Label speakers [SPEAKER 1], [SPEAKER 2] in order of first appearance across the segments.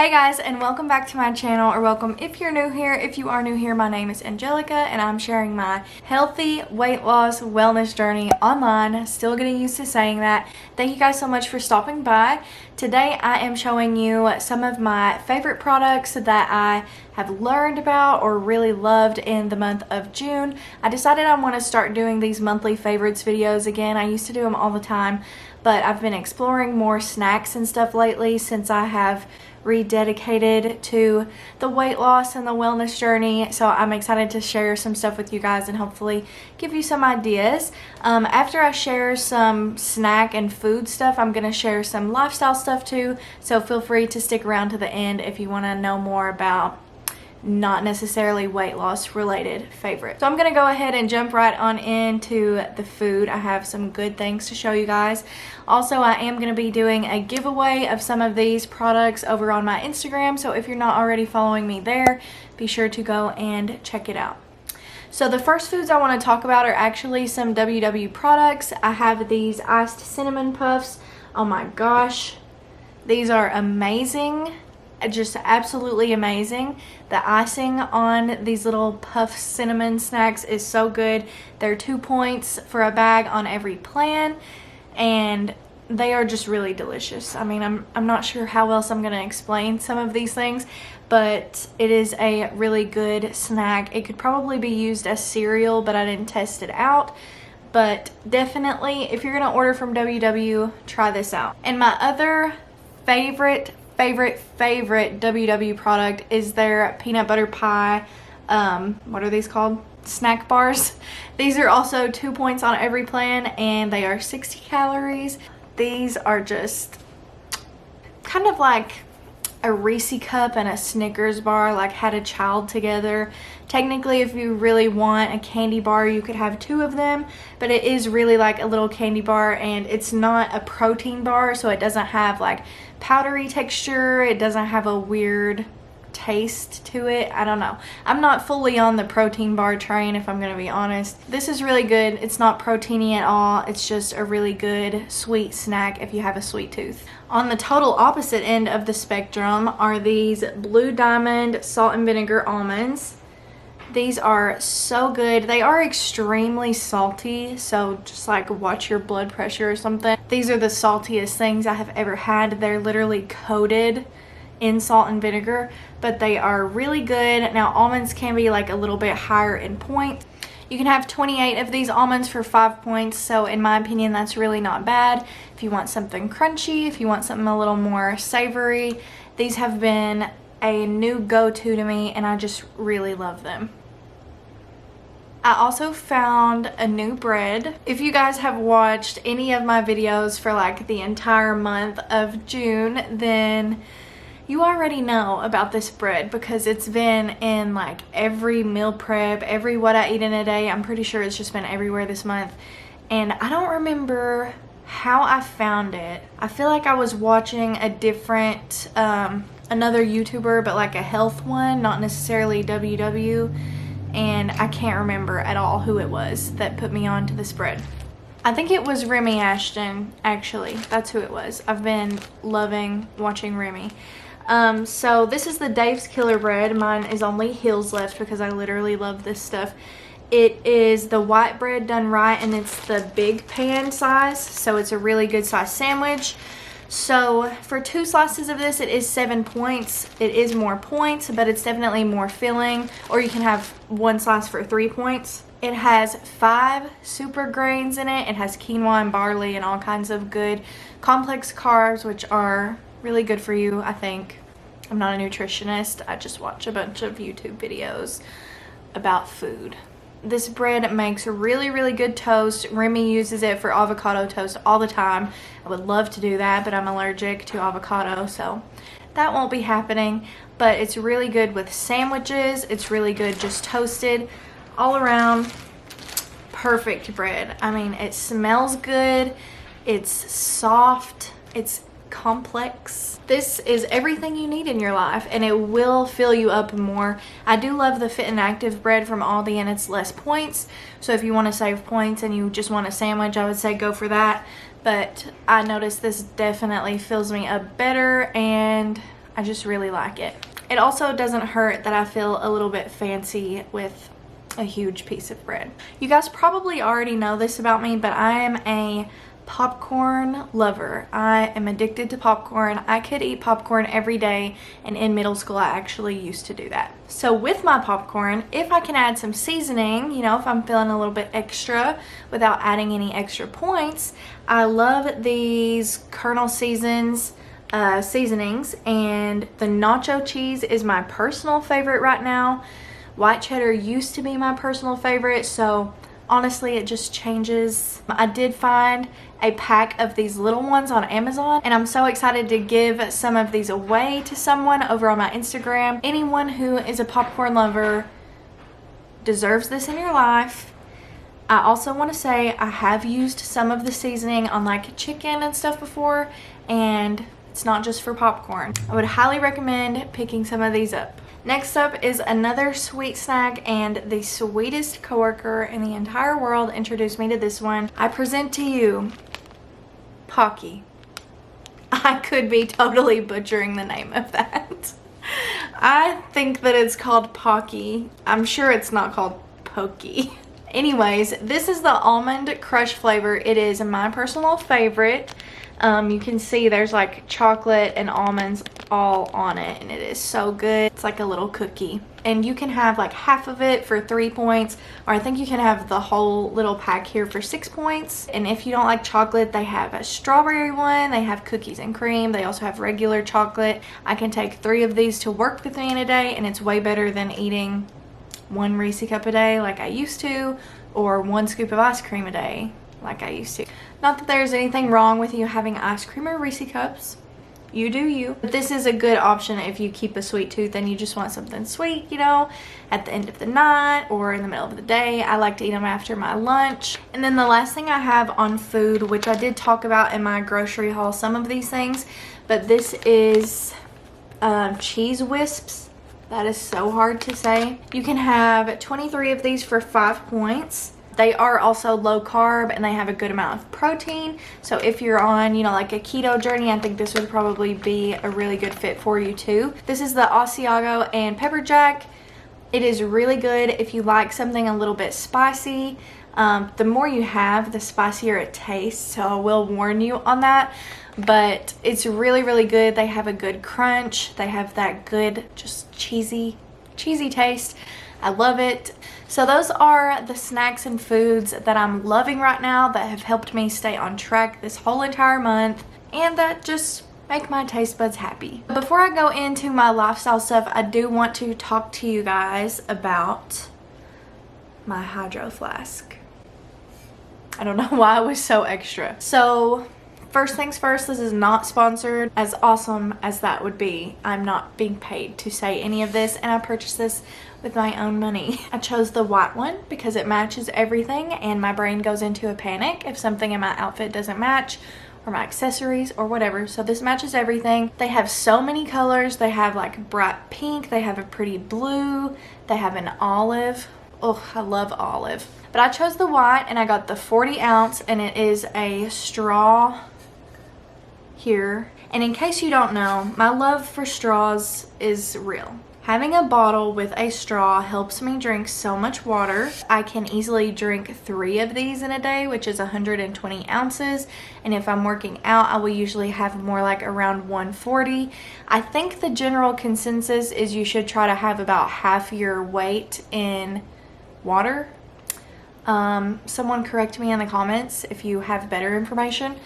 [SPEAKER 1] Hey guys, and welcome back to my channel, or welcome if you're new here. If you are new here, my name is Angelica and I'm sharing my healthy weight loss wellness journey online. Still getting used to saying that. Thank you guys so much for stopping by. Today I am showing you some of my favorite products that I have learned about or really loved in the month of June. I decided I want to start doing these monthly favorites videos again. I used to do them all the time, but I've been exploring more snacks and stuff lately since I have rededicated to the weight loss and the wellness journey. So I'm excited to share some stuff with you guys and hopefully give you some ideas. After I share some snack and food stuff, I'm going to share some lifestyle stuff too. So feel free to stick around to the end if you want to know more about not necessarily weight loss related favorites. So I'm gonna go ahead and jump right on into the food. I have some good things to show you guys. Also, I am gonna be doing a giveaway of some of these products over on my Instagram, so if you're not already following me there, be sure to go and check it out. So the first foods I want to talk about are actually some WW products. I have these iced cinnamon puffs. Oh my gosh, these are amazing. Just absolutely amazing. The icing on these little puff cinnamon snacks is so good. They're 2 points for a bag on every plan, and they are just really delicious. I mean, I'm not sure how else I'm gonna explain some of these things, but it is a really good snack. It could probably be used as cereal, but I didn't test it out. But definitely, if you're gonna order from WW, try this out. And my other favorite WW product is their peanut butter pie, what are these called? Snack bars. These are also 2 points on every plan and they are 60 calories. These are just kind of like a Reese cup and a Snickers bar, like had a child together. Technically, if you really want a candy bar, you could have 2 of them, but it is really like a little candy bar, and it's not a protein bar, so it doesn't have like powdery texture. It doesn't have a weird taste to it. I don't know. I'm not fully on the protein bar train, if I'm gonna be honest. This is really good. It's not proteiny at all. It's just a really good sweet snack if you have a sweet tooth. On the total opposite end of the spectrum are these Blue Diamond salt and vinegar almonds. These are so good. They are extremely salty, so just like watch your blood pressure or something. These are the saltiest things I have ever had. They're literally coated in salt and vinegar, but they are really good. Now, almonds can be like a little bit higher in point. You can have 28 of these almonds for 5 points, so in my opinion, that's really not bad. If you want something crunchy, if you want something a little more savory, these have been a new go-to to me, and I just really love them. I also found a new bread. If you guys have watched any of my videos for like the entire month of June, then you already know about this bread because it's been in like every meal prep, every what I eat in a day. I'm pretty sure it's just been everywhere this month, and I don't remember how I found it. I feel like I was watching a different another YouTuber, but like a health one, not necessarily WW, and I can't remember at all who it was that put me on to this bread. I think it was Remy Ashton, actually. That's who it was. I've been loving watching Remy. So this is the Dave's Killer bread. Mine is only Hills left because I literally love this stuff. It is the white bread done right, and it's the big pan size, so it's a really good size sandwich. So for 2 slices of this, it is 7 points. It is more points, but it's definitely more filling, or you can have 1 slice for 3 points. It has 5 super grains in it. It has quinoa and barley and all kinds of good complex carbs, which are really good for you, I think. I'm not a nutritionist. I just watch a bunch of YouTube videos about food. This bread makes really, really good toast. Remy uses it for avocado toast all the time. I would love to do that, but I'm allergic to avocado, so that won't be happening. But it's really good with sandwiches. It's really good just toasted. All around, perfect bread. I mean, it smells good. It's soft. It's complex. This is everything you need in your life, and it will fill you up more. I do love the Fit and Active bread from Aldi, and it's less points, so if you want to save points and you just want a sandwich, I would say go for that. But I noticed this definitely fills me up better, and I just really like it. It also doesn't hurt that I feel a little bit fancy with a huge piece of bread. You guys probably already know this about me, but I am a popcorn lover. I am addicted to popcorn. I could eat popcorn every day, and in middle school I actually used to do that. So with my popcorn, if I can add some seasoning, you know, if I'm feeling a little bit extra without adding any extra points, I love these Colonel seasonings, and the nacho cheese is my personal favorite right now. White cheddar used to be my personal favorite, so honestly it just changes. I did find a pack of these little ones on Amazon, and I'm so excited to give some of these away to someone over on my Instagram. Anyone who is a popcorn lover deserves this in your life. I also want to say I have used some of the seasoning on like chicken and stuff before, and it's not just for popcorn. I would highly recommend picking some of these up. Next up is another sweet snack, and the sweetest coworker in the entire world introduced me to this one. I present to you Pocky. I could be totally butchering the name of that. I think that it's called Pocky. I'm sure it's not called Pocky. Anyways, this is the almond crush flavor. It is my personal favorite. You can see there's like chocolate and almonds all on it, and it is so good. It's like a little cookie, and you can have like half of it for 3 points, or I think you can have the whole little pack here for 6 points. And if you don't like chocolate, they have a strawberry one, they have cookies and cream, they also have regular chocolate. I can take 3 of these to work with me in a day, and it's way better than eating 1 Reese cup a day like I used to, or 1 scoop of ice cream a day like I used to. Not that there's anything wrong with you having ice cream or Reese cups. You do you. But this is a good option if you keep a sweet tooth and you just want something sweet, you know, at the end of the night or in the middle of the day. I like to eat them after my lunch. And then the last thing I have on food, which I did talk about in my grocery haul, some of these things, but this is cheese wisps. That is so hard to say. You can have 23 of these for 5 points. They are also low carb, and they have a good amount of protein. So if you're on, you know, like a keto journey, I think this would probably be a really good fit for you too. This is the Asiago and Pepper Jack. It is really good if you like something a little bit spicy. The more you have, the spicier it tastes. So I will warn you on that. But it's really, really good. They have a good crunch. They have that good, just cheesy taste. I love it. So those are the snacks and foods that I'm loving right now, that have helped me stay on track this whole entire month, and that just make my taste buds happy. Before I go into my lifestyle stuff, I do want to talk to you guys about my hydro flask. I don't know why I was so extra. So first things first, this is not sponsored. As awesome as that would be, I'm not being paid to say any of this, and I purchased this with my own money. I chose the white one because it matches everything, and my brain goes into a panic if something in my outfit doesn't match, or my accessories or whatever. So this matches everything. They have so many colors. They have like bright pink, they have a pretty blue, they have an olive. Oh, I love olive. But I chose the white, and I got the 40 ounce, and it is a straw here. And in case you don't know, my love for straws is real. Having a bottle with a straw helps me drink so much water. I can easily drink 3 of these in a day, which is 120 ounces. And if I'm working out, I will usually have more like around 140. I think the general consensus is you should try to have about half your weight in water. Someone correct me in the comments if you have better information.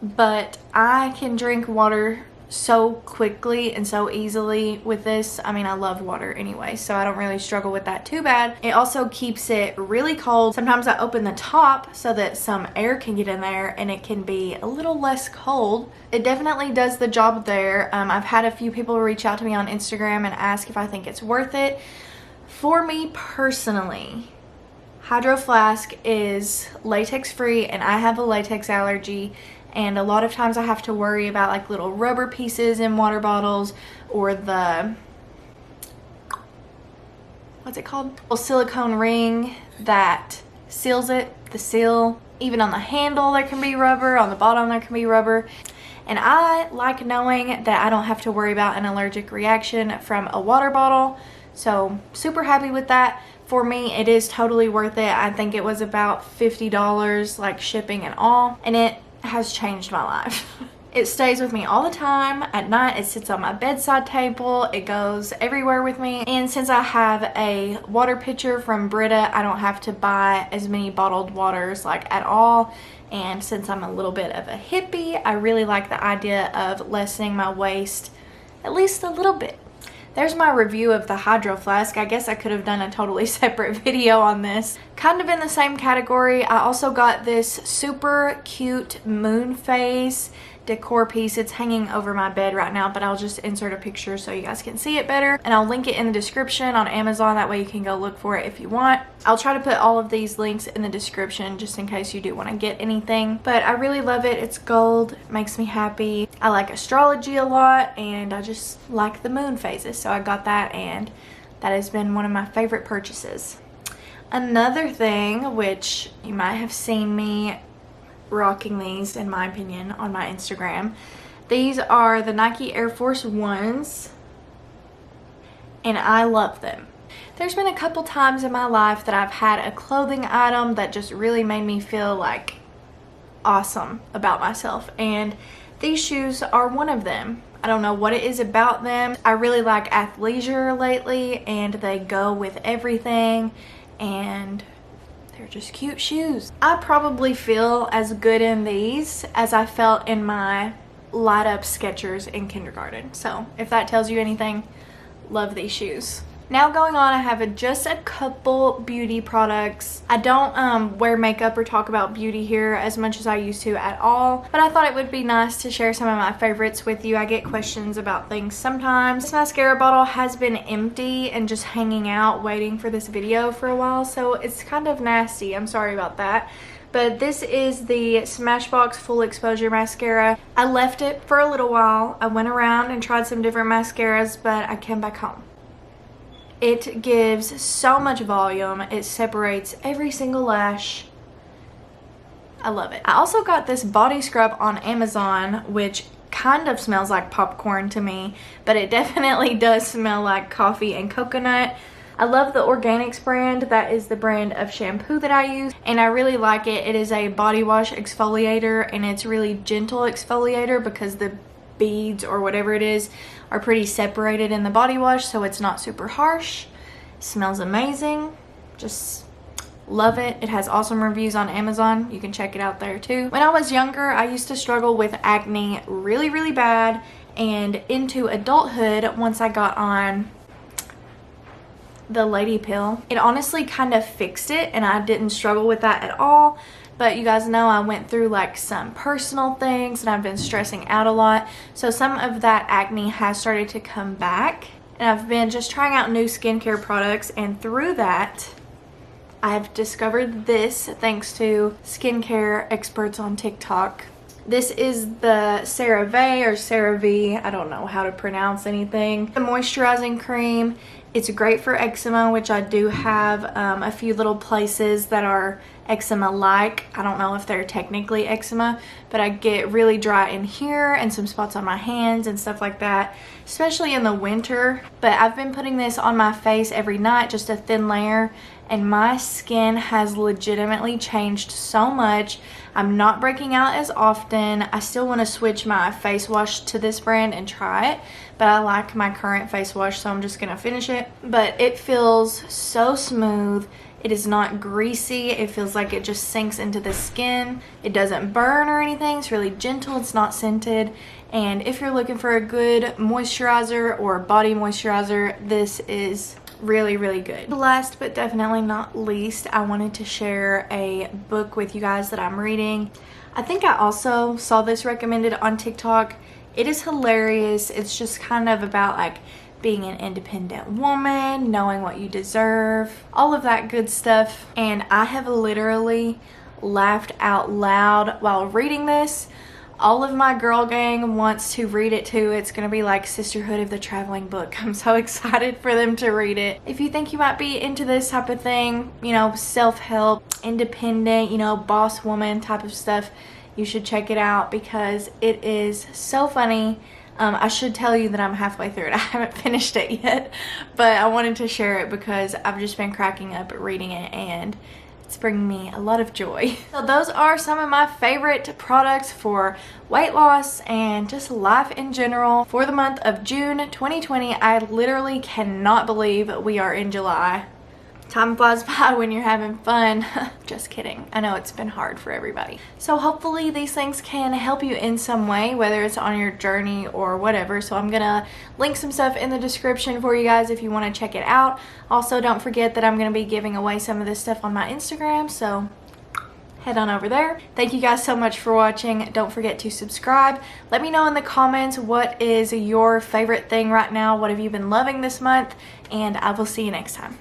[SPEAKER 1] But I can drink water so quickly and so easily with this. I mean, I love water anyway, so I don't really struggle with that too bad. It also keeps it really cold. Sometimes I open the top so that some air can get in there and it can be a little less cold. It definitely does the job there. I've had a few people reach out to me on Instagram and ask if I think it's worth it. For me personally, Hydro Flask is latex free, and I have a latex allergy. And a lot of times I have to worry about like little rubber pieces in water bottles, or the, what's it called? A silicone ring that seals it, the seal. Even on the handle there can be rubber, on the bottom there can be rubber. and I like knowing that I don't have to worry about an allergic reaction from a water bottle. So super happy with that. For me, it is totally worth it. I think it was about $50, like shipping and all, and it has changed my life. It stays with me all the time. At night, it sits on my bedside table. It goes everywhere with me. And since I have a water pitcher from Brita, I don't have to buy as many bottled waters like at all. And since I'm a little bit of a hippie, I really like the idea of lessening my waste at least a little bit. There's my review of the Hydro Flask. I guess I could have done a totally separate video on this. Kind of in the same category, I also got this super cute moon phase decor piece. It's hanging over my bed right now, but I'll just insert a picture so you guys can see it better, and I'll link it in the description on Amazon. That way you can go look for it if you want. I'll try to put all of these links in the description just in case you do want to get anything, but I really love it. It's gold. It makes me happy. I like astrology a lot, and I just like the moon phases, so I got that, and that has been one of my favorite purchases. Another thing, which you might have seen me rocking these, in my opinion, on my Instagram. These are the Nike Air Force Ones, and I love them. There's been a couple times in my life that I've had a clothing item that just really made me feel like awesome about myself, and these shoes are one of them. I don't know what it is about them. I really like athleisure lately, and they go with everything, and they're just cute shoes. I probably feel as good in these as I felt in my light up Skechers in kindergarten. So if that tells you anything, love these shoes. Now going on, I have just a couple beauty products. I don't wear makeup or talk about beauty here as much as I used to at all, but I thought it would be nice to share some of my favorites with you. I get questions about things sometimes. This mascara bottle has been empty and just hanging out waiting for this video for a while, so it's kind of nasty. I'm sorry about that. But this is the Smashbox Full Exposure Mascara. I left it for a little while. I went around and tried some different mascaras, but I came back home. It gives so much volume. It separates every single lash. I love it. I also got this body scrub on Amazon, which kind of smells like popcorn to me, but it definitely does smell like coffee and coconut. I love the Organics brand. That is the brand of shampoo that I use, and I really like it. It is a body wash exfoliator, and it's really gentle exfoliator because the beads or whatever it is are pretty separated in the body wash, so it's not super harsh. It smells amazing. Just love it. It has awesome reviews on Amazon. You can check it out there too. When I was younger, I used to struggle with acne really bad, and into adulthood, once I got on the lady pill, it honestly kind of fixed it, and I didn't struggle with that at all. But you guys know I went through like some personal things, and I've been stressing out a lot, so some of that acne has started to come back, and I've been just trying out new skincare products, and through that I've discovered this thanks to skincare experts on TikTok. This is the CeraVe or CeraVe, I don't know how to pronounce anything. The moisturizing cream. It's great for eczema, which I do have a few little places that are eczema-like. I don't know if they're technically eczema, but I get really dry in here and some spots on my hands and stuff like that, especially in the winter. But I've been putting this on my face every night, just a thin layer, and my skin has legitimately changed so much. I'm not breaking out as often. I still want to switch my face wash to this brand and try it, but I like my current face wash, so I'm just gonna finish it. But it feels so smooth. It is not greasy. It feels like it just sinks into the skin. It doesn't burn or anything. It's really gentle. It's not scented. And if you're looking for a good moisturizer or body moisturizer, this is really good. Last but definitely not least, I wanted to share a book with you guys that I'm reading. I think I also saw this recommended on TikTok. It is hilarious. It's just kind of about like being an independent woman, knowing what you deserve, all of that good stuff. And I have literally laughed out loud while reading this. All of my girl gang wants to read it too. It's gonna be like Sisterhood of the Traveling Book. I'm so excited for them to read it. If you think you might be into this type of thing, you know, self-help, independent, you know, boss woman type of stuff, you should check it out because it is so funny. I should tell you that I'm halfway through it. I haven't finished it yet, but I wanted to share it because I've just been cracking up at reading it and it's bringing me a lot of joy. So those are some of my favorite products for weight loss and just life in general for the month of June 2020. I literally cannot believe we are in July. Time flies by when you're having fun. Just kidding. I know it's been hard for everybody. So hopefully these things can help you in some way, whether it's on your journey or whatever. So I'm gonna link some stuff in the description for you guys if you want to check it out. Also, don't forget that I'm gonna be giving away some of this stuff on my Instagram, so head on over there. Thank you guys so much for watching. Don't forget to subscribe. Let me know in the comments what is your favorite thing right now. What have you been loving this month? And I will see you next time.